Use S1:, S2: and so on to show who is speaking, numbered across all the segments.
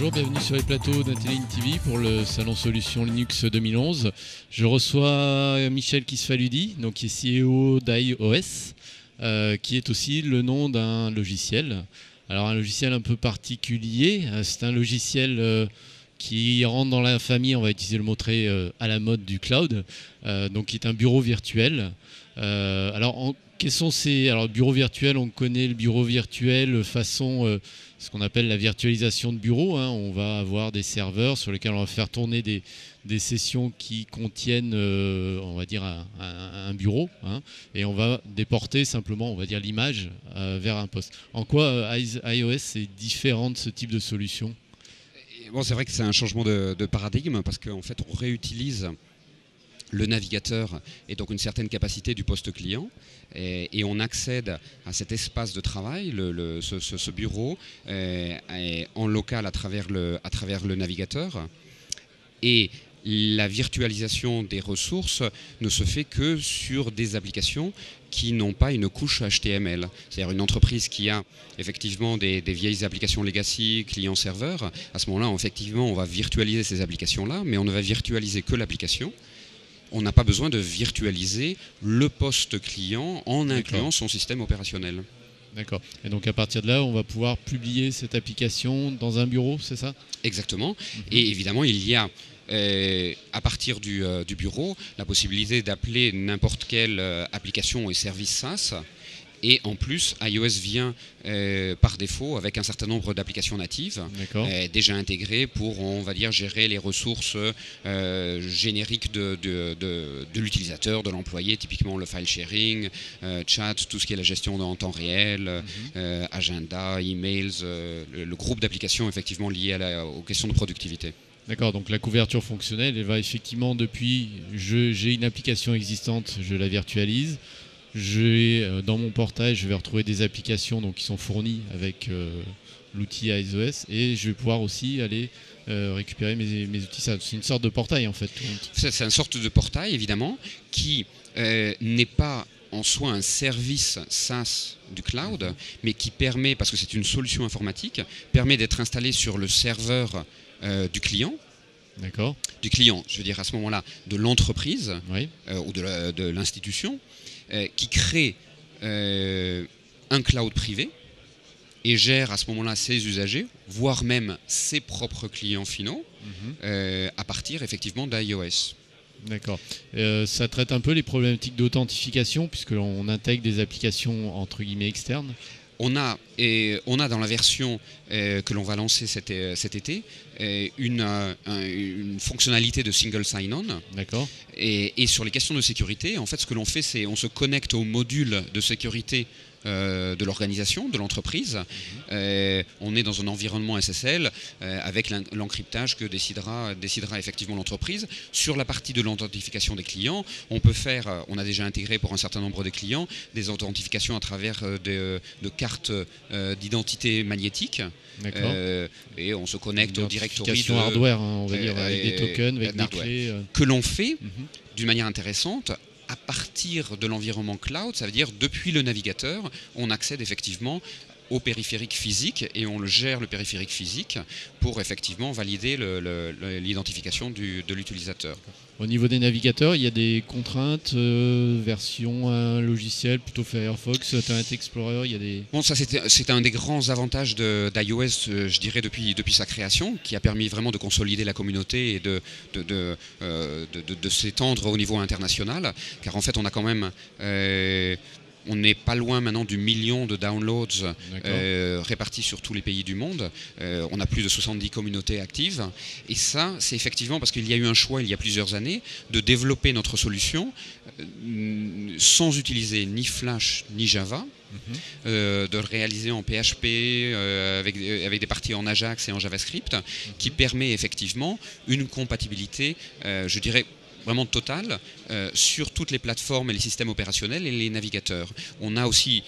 S1: Bonjour, bienvenue sur les plateaux d'Intelligne TV pour le salon Solutions Linux 2011. Je reçois Michel Kisfaludi, donc qui est CEO d'iOS, qui est aussi le nom d'un logiciel. Alors un logiciel un peu particulier, c'est un logiciel qui rentre dans la famille, on va utiliser le mot très à la mode du cloud, donc qui est un bureau virtuel. Quels sont ces... Alors, bureau virtuel, on connaît le bureau virtuel façon ce qu'on appelle la virtualisation de bureau. On va avoir des serveurs sur lesquels on va faire tourner des sessions qui contiennent, on va dire, un bureau. Et on va déporter simplement, on va dire, l'image vers un poste. En quoi iOS est différent de ce type de solution ?
S2: Bon, c'est vrai que c'est un changement de paradigme parce qu'en fait, on réutilise le navigateur et donc une certaine capacité du poste client et on accède à cet espace de travail, ce bureau en local à travers le navigateur, et la virtualisation des ressources ne se fait que sur des applications qui n'ont pas une couche HTML. C'est-à-dire une entreprise qui a effectivement des vieilles applications legacy, client-serveur. À ce moment-là, effectivement, on va virtualiser ces applications-là, mais on ne va virtualiser que l'application. On n'a pas besoin de virtualiser le poste client en incluant son système opérationnel.
S1: D'accord. Et donc à partir de là, on va pouvoir publier cette application dans un bureau, c'est ça ?
S2: Exactement. Et évidemment, il y a à partir du bureau la possibilité d'appeler n'importe quelle application et service SaaS. Et en plus, iOS vient par défaut avec un certain nombre d'applications natives déjà intégrées pour, on va dire, gérer les ressources génériques de l'utilisateur, de l'employé, typiquement le file sharing, chat, tout ce qui est la gestion en temps réel, agenda, emails, le groupe d'applications effectivement liées aux questions de productivité.
S1: D'accord, donc la couverture fonctionnelle, elle va effectivement depuis, j'ai une application existante, je la virtualise. Dans mon portail, je vais retrouver des applications qui sont fournies avec l'outil iOS et je vais pouvoir aussi aller récupérer mes outils. C'est une sorte de portail en fait.
S2: C'est une sorte de portail évidemment qui n'est pas en soi un service SaaS du cloud, mais qui permet, parce que c'est une solution informatique, permet d'être installé sur le serveur du client.
S1: D'accord.
S2: Du client, je veux dire à ce moment-là, de l'entreprise ou de l'institution, qui crée un cloud privé et gère à ce moment-là ses usagers, voire même ses propres clients finaux, à partir effectivement d'iOS.
S1: D'accord. Ça traite un peu les problématiques d'authentification, puisque l'on intègre des applications entre guillemets externes.
S2: On a dans la version que l'on va lancer cet été une fonctionnalité de single sign-on.
S1: D'accord.
S2: Et sur les questions de sécurité, en fait, ce que l'on fait, c'est on se connecte au module de sécurité de l'organisation, de l'entreprise. On est dans un environnement SSL avec l'encryptage que décidera effectivement l'entreprise. Sur la partie de l'authentification des clients, on a déjà intégré pour un certain nombre de clients des authentifications à travers de cartes d'identité magnétique. Et on se connecte au directory de
S1: hardware, on va dire, avec des tokens, avec des clés.
S2: Que l'on fait d'une manière intéressante à partir de l'environnement cloud, ça veut dire depuis le navigateur, on accède effectivement au périphérique physique et on le gère le périphérique physique pour effectivement valider l'identification de l'utilisateur.
S1: Au niveau des navigateurs, il y a des contraintes, version un logiciel, plutôt Firefox, Internet Explorer, il y a des...
S2: Bon, ça c'est un des grands avantages d'iOS, je dirais, depuis sa création, qui a permis vraiment de consolider la communauté et de s'étendre au niveau international, car en fait on a quand même... on n'est pas loin maintenant du million de downloads répartis sur tous les pays du monde. On a plus de 70 communautés actives. Et ça, c'est effectivement parce qu'il y a eu un choix il y a plusieurs années de développer notre solution sans utiliser ni Flash ni Java, de le réaliser en PHP avec des parties en Ajax et en JavaScript, qui permet effectivement une compatibilité, je dirais, vraiment totale sur toutes les plateformes et les systèmes opérationnels et les navigateurs. On a aussi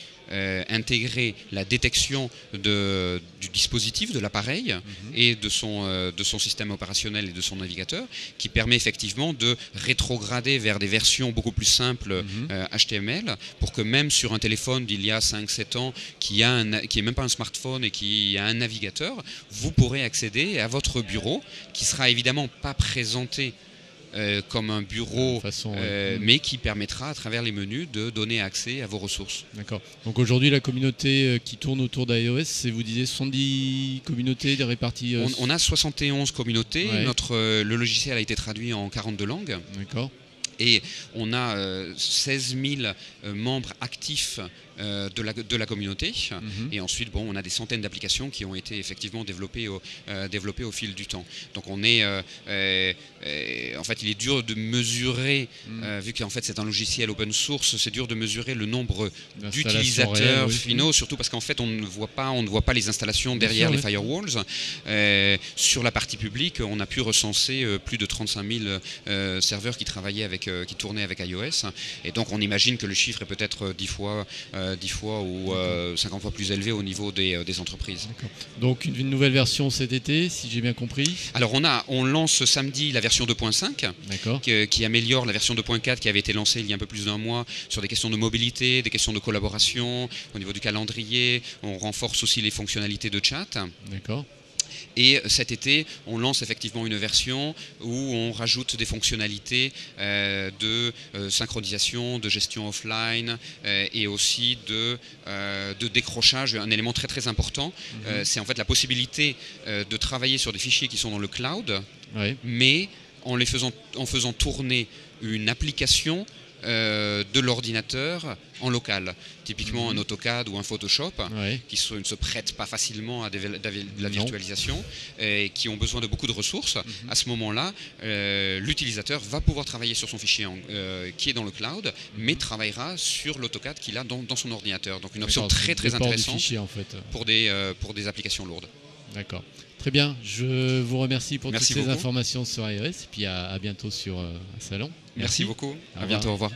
S2: intégrer la détection du dispositif, de l'appareil et de son système opérationnel et de son navigateur, qui permet effectivement de rétrograder vers des versions beaucoup plus simples HTML, pour que même sur un téléphone d'il y a 5-7 ans qui est même pas un smartphone et qui a un navigateur, vous pourrez accéder à votre bureau, qui sera évidemment pas présenté comme un bureau, mais qui permettra à travers les menus de donner accès à vos ressources.
S1: D'accord. Donc aujourd'hui, la communauté qui tourne autour d'iOS, c'est, vous disiez, 70 communautés réparties.
S2: On a 71 communautés. Ouais. Le logiciel a été traduit en 42 langues.
S1: D'accord.
S2: Et on a 16 000 membres actifs de la communauté. Et ensuite, on a des centaines d'applications qui ont été effectivement développées au fil du temps. Donc on est, en fait, il est dur de mesurer, vu qu'en fait c'est un logiciel open source, c'est dur de mesurer le nombre d'utilisateurs finaux, surtout parce qu'en fait on ne voit pas les installations derrière les firewalls. Sur la partie publique, on a pu recenser plus de 35 000 serveurs qui tournaient avec iOS. Et donc on imagine que le chiffre est peut-être 10 fois ou 50 fois plus élevé au niveau des entreprises.
S1: Donc une nouvelle version cet été, si j'ai bien compris.
S2: Alors on lance samedi la version 2.5 qui améliore la version 2.4 qui avait été lancée il y a un peu plus d'un mois sur des questions de mobilité, des questions de collaboration, au niveau du calendrier. On renforce aussi les fonctionnalités de chat.
S1: D'accord.
S2: Et cet été, on lance effectivement une version où on rajoute des fonctionnalités de synchronisation, de gestion offline et aussi de décrochage. Un élément très très important, c'est en fait la possibilité de travailler sur des fichiers qui sont dans le cloud, mais en faisant tourner une application de l'ordinateur en local. Typiquement un AutoCAD ou un Photoshop qui ne se prêtent pas facilement à de la virtualisation et qui ont besoin de beaucoup de ressources. À ce moment-là, l'utilisateur va pouvoir travailler sur son fichier qui est dans le cloud, mais travaillera sur l'AutoCAD qu'il a dans son ordinateur. Donc une option très très intéressante
S1: fichiers, en fait.
S2: pour des applications lourdes.
S1: D'accord. Très bien, je vous remercie pour toutes ces
S2: beaucoup.
S1: informations sur iOS et puis à bientôt sur un salon.
S2: Merci beaucoup, à bientôt, au revoir.